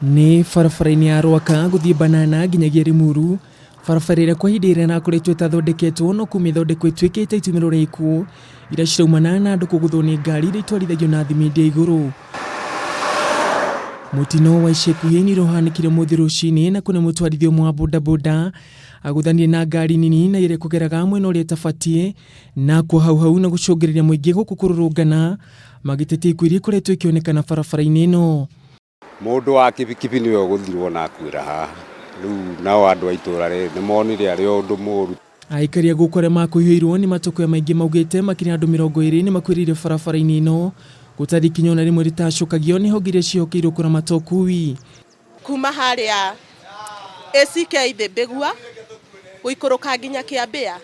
Ni barabara-ini ya Rwaka guthii Banana nginyagia Rimuru, barabara ĩrĩa kwa ihinda iraya nakoretwo ĩtathondeketwo no kumĩthondeko ĩtuĩkĩte itumĩro rĩku iria ciraumana na andũ kũgũthwo nĩ ngari iria itwarithagio na thimindi ya igũrũ. Mutino wa ica ikuhĩ nĩũhanĩkire ũmũthĩ rũcinĩ na kũrĩ mũtwarithia ũmwe wa bodaboda agũthanire na ngari nini na ĩrĩa kũgeraga mwena ũrĩa ĩtabatiĩ na hau na gũcũngĩrĩria mũingĩ gũkũ kũrũrũngana magĩtetia ikuũ iria ikoretwo ikĩonekana barabara-inĩ ĩno. Mundu wa kibikibi niwe ũgũthirwo na akuĩra haha rĩu nao andũ a itũra nĩmonire arĩ ũndũ mũru. Aikari a gũkũ arĩa makũihũirwo nĩ matokoya maingĩ maugĩte makĩria andũ 20 nĩmakuĩrĩire barabara-inĩ ĩno gũtarĩ ikinya ona rĩmwe rĩtacũkagio nĩ honge iria ciĩhokeirwo kũramata ũkui. Kuma harĩa ACK Thĩmbĩgua gũikũrũka nginya Kĩambĩa,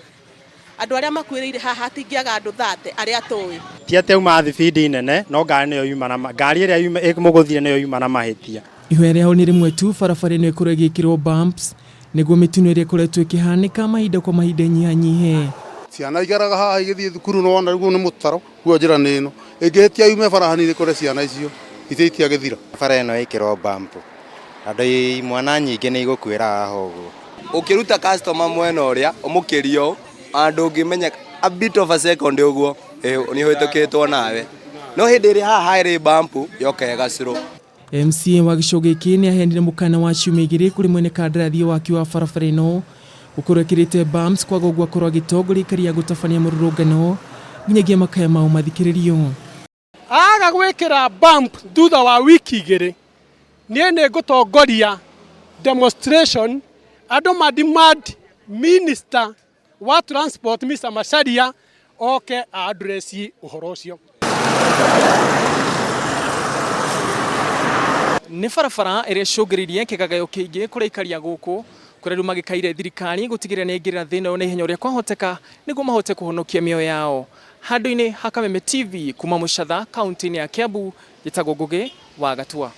andũ arĩa makuĩrĩire haha hatingĩaga andũ 30 arĩa tũĩ. Ti atĩ uma thibindi nene no ngari nĩyo yuma na ngari ĩrĩa ĩmũgũthire nĩyo yuma na mahĩtia. Ihoya rĩao nĩ rĩmwe tu, barabara ĩno ĩkorwo ĩgĩkĩrwo bumps nĩguo mitino ĩrĩa ĩkoretwo ĩkĩhanĩka mahinda kwa mahinda nyihanyihe. Ciana igeraga haha igĩthiĩ thukuru no wona rĩu nĩ mũtaro kuo njĩra nĩ ĩno ĩngĩhĩtia yume barabara-inĩ kũrĩa ciana icio ithĩtia gĩthira. Bara ĩno ĩkĩrwo bump andũ imwana nyingĩ nĩ igũkuĩra haha ũguo. Ũkĩruta customer mwena ũrĩa ũmũkĩrio andũ ũngĩmenya a bit of a second ũguo nĩ hĩtũkĩtwo nawe no hĩndĩ ĩrĩa haha harĩ bump yoka ĩgacirwo. MCA wa gĩcigo gĩkĩ nĩ aheanire mũkana wa ciumia 2 kũrĩ mwene kandarathi waki wa barabara ĩno gũkorwo ĩkĩrĩte bumps kwaga ũguo akorwo agĩtongoria aikari a gũtabania mũrũrũngano nginyagia makaya mao mathikĩrĩrio. Aga gwĩkĩra bump thutha wa wiki 2 niĩ nĩ ngũtongoria demonstration andũ mademand minister wa transport Mr. Macharia oke address ũhoro ũcio. Nĩ barabara ĩrĩa icũngĩrĩirie kĩgagayo kĩingĩ kũrĩ aikari a gũkũ kũrĩa rĩu magĩkaire thirikari gũtigĩrĩra nĩ ĩngĩrĩra thĩna na ihenya ũrĩa kwahoteka nĩguo mahote kũhonokia mĩoyo yao. Handũ-inĩ ha Kameme TV kuma Muchatha kaunti-inĩ ya Kiambu, gĩtagwo Ngũgĩ wa Gatua.